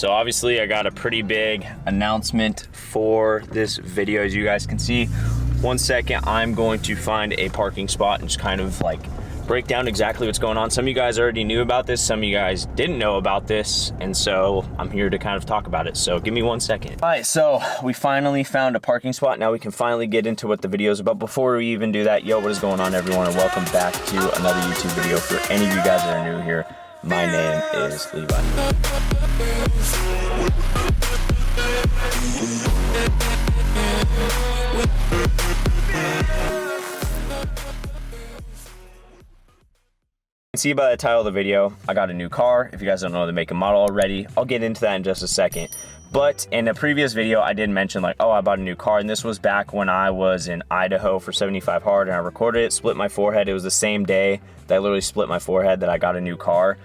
So obviously I got a pretty big announcement for this video, as you guys can see. 1 second, I'm going to find a parking spot and just kind of like break down exactly what's going on. Some of you guys already knew about this, some of you guys didn't know about this, and so I'm here to kind of talk about it. So give me 1 second. All right, so we finally found a parking spot. Now we can finally get into what the video is about. Before we even do that, yo, what is going on, everyone, and welcome back to another YouTube video. For any of you guys that are new here, my name is Levi. You can see by the title of the video, I got a new car. If you guys don't know the make and model already, I'll get into that in just a second. But in a previous video, I did mention like, oh, I bought a new car, and this was back when I was in Idaho for 75 Hard, and I recorded it, split my forehead. It was the same day that I literally split my forehead that I got a new car,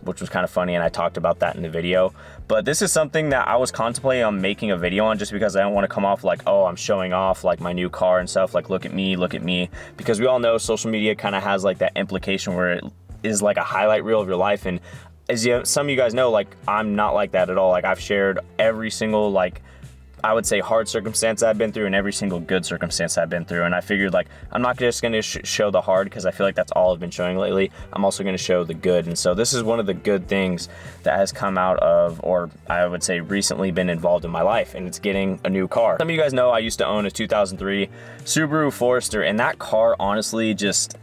which was kind of funny, and I talked about that in the video. But this is something that I was contemplating on making a video on, just because I don't want to come off like, oh, I'm showing off like my new car and stuff, like look at me, because we all know social media kind of has like that implication where it is like a highlight reel of your life. And as some of you guys know, like I'm not like that at all. Like I've shared every single, like I would say, hard circumstance I've been through and every single good circumstance I've been through. And I figured like I'm not just going to show the hard, because I feel like that's all I've been showing lately. I'm also going to show the good. And so this is one of the good things that has come out of, or I would say recently been involved in my life, and it's getting a new car. Some of you guys know I used to own a 2003 Subaru Forester, and that car honestly just...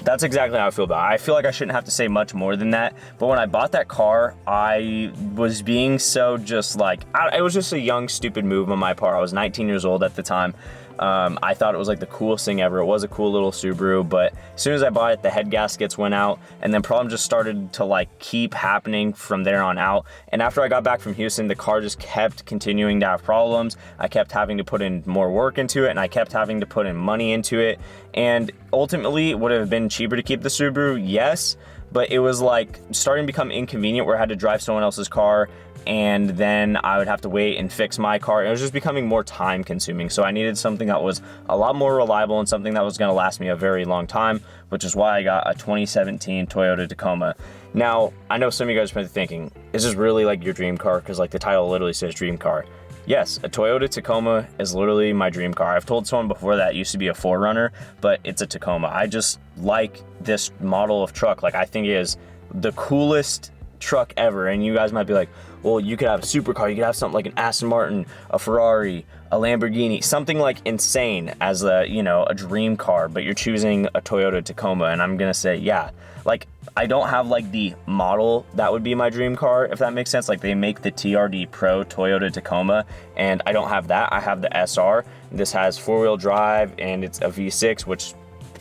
That's exactly how I feel about it. I feel like I shouldn't have to say much more than that. But when I bought that car, I was being so just like, it was just a young, stupid move on my part. I was 19 years old at the time. I thought it was like the coolest thing ever. It was a cool little Subaru, but as soon as I bought it, the head gaskets went out, and then problems just started to like keep happening from there on out. And after I got back from Houston, the car just kept continuing to have problems. I kept having to put in more work into it, and I kept having to put in money into it. And ultimately, it would have been cheaper to keep the Subaru, yes, but it was like starting to become inconvenient where I had to drive someone else's car, and then I would have to wait and fix my car. It was just becoming more time consuming. So I needed something that was a lot more reliable and something that was gonna last me a very long time, which is why I got a 2017 Toyota Tacoma. Now, I know some of you guys are thinking, is this really like your dream car? Because like the title literally says dream car. Yes, a Toyota Tacoma is literally my dream car. I've told someone before that it used to be a 4Runner, but it's a Tacoma. I just like this model of truck. Like I think it is the coolest truck ever. And you guys might be like, well, you could have a supercar, you could have something like an Aston Martin, a Ferrari, a Lamborghini, something like insane as a, you know, a dream car, but you're choosing a Toyota Tacoma. And I'm gonna say, yeah, like I don't have like the model that would be my dream car, if that makes sense. Like they make the TRD Pro Toyota Tacoma, and I don't have that. I have the SR. This has 4-wheel drive, and it's a V6, which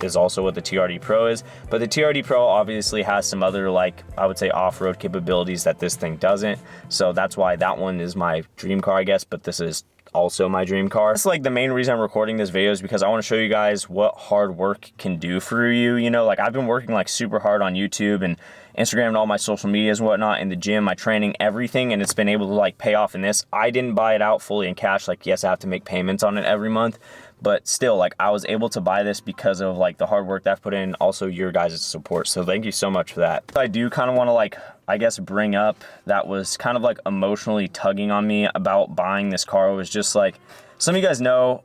is also what the TRD Pro is. But the TRD Pro obviously has some other, like, I would say off-road capabilities that this thing doesn't. So that's why that one is my dream car, I guess, but this is also my dream car. That's like the main reason I'm recording this video, is because I want to show you guys what hard work can do for you. You know, like I've been working like super hard on YouTube and Instagram and all my social medias and whatnot, in the gym, my training, everything, and it's been able to like pay off in this. I didn't buy it out fully in cash. Like, yes, I have to make payments on it every month, but still, like I was able to buy this because of like the hard work that I've put in, also your guys' support. So thank you so much for that. I do kind of want to like, I guess, bring up that was kind of like emotionally tugging on me about buying this car. It was just like, some of you guys know,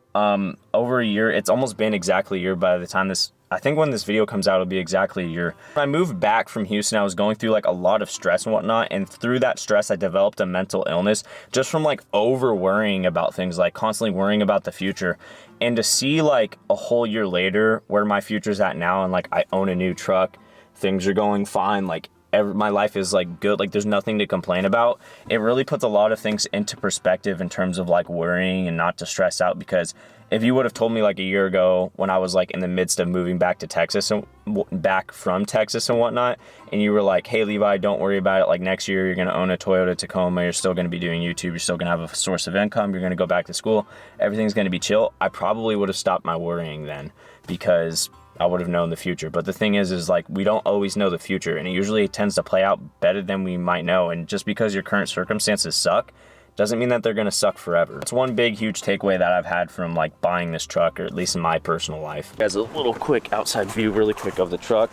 over a year, it's almost been exactly a year by the time this, I think when this video comes out, it'll be exactly a year. When I moved back from Houston, I was going through like a lot of stress and whatnot. And through that stress, I developed a mental illness just from like over worrying about things, like constantly worrying about the future. And to see like a whole year later where my future's at now, and like I own a new truck, things are going fine, like my life is like good, like there's nothing to complain about. It really puts a lot of things into perspective in terms of like worrying and not to stress out. Because if you would have told me like a year ago, when I was like in the midst of moving back to Texas and back from Texas and whatnot, and you were like, hey Levi, don't worry about it, like next year you're gonna own a Toyota Tacoma, you're still gonna be doing YouTube, you're still gonna have a source of income, you're gonna go back to school, everything's gonna be chill, I probably would have stopped my worrying then, because I would have known the future. But the thing is like we don't always know the future, and it usually tends to play out better than we might know. And just because your current circumstances suck doesn't mean that they're gonna suck forever. It's one big huge takeaway that I've had from like buying this truck, or at least in my personal life. Guys, a little quick outside view really quick of the truck.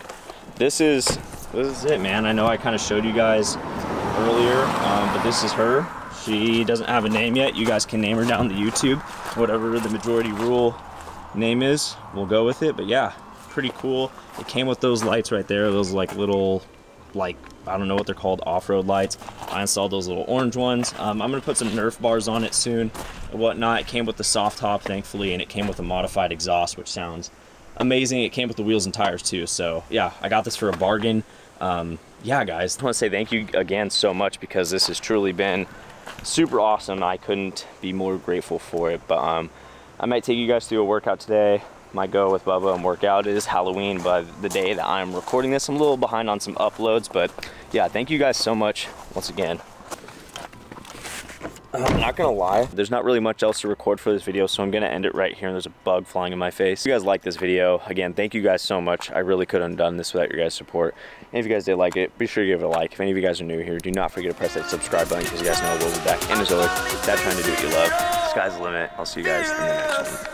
this is it, man. I know I kind of showed you guys earlier, but this is her. She doesn't have a name yet. You guys can name her down the YouTube. Whatever the majority rule name is, we'll go with it. But yeah, pretty cool. It came with those lights right there. Those like little, like, I don't know what they're called, off-road lights. I installed those little orange ones. I'm gonna put some Nerf bars on it soon and whatnot. It came with the soft top, thankfully, and it came with a modified exhaust, which sounds amazing. It came with the wheels and tires too. So yeah, I got this for a bargain. Yeah, guys, I want to say thank you again so much, because this has truly been super awesome. I couldn't be more grateful for it. But I might take you guys through a workout today. Might go with Bubba and work out. It is Halloween, but the day that I'm recording this, I'm a little behind on some uploads. But yeah, thank you guys so much once again. I'm not gonna lie, there's not really much else to record for this video, so I'm gonna end it right here. And there's a bug flying in my face. If you guys like this video, again, thank you guys so much. I really couldn't have done this without your guys' support. And if you guys did like it, be sure to give it a like. If any of you guys are new here, do not forget to press that subscribe button, because you guys know we'll be back. And as always, stop trying to do what you love. Sky's the limit. I'll see you guys in the next one.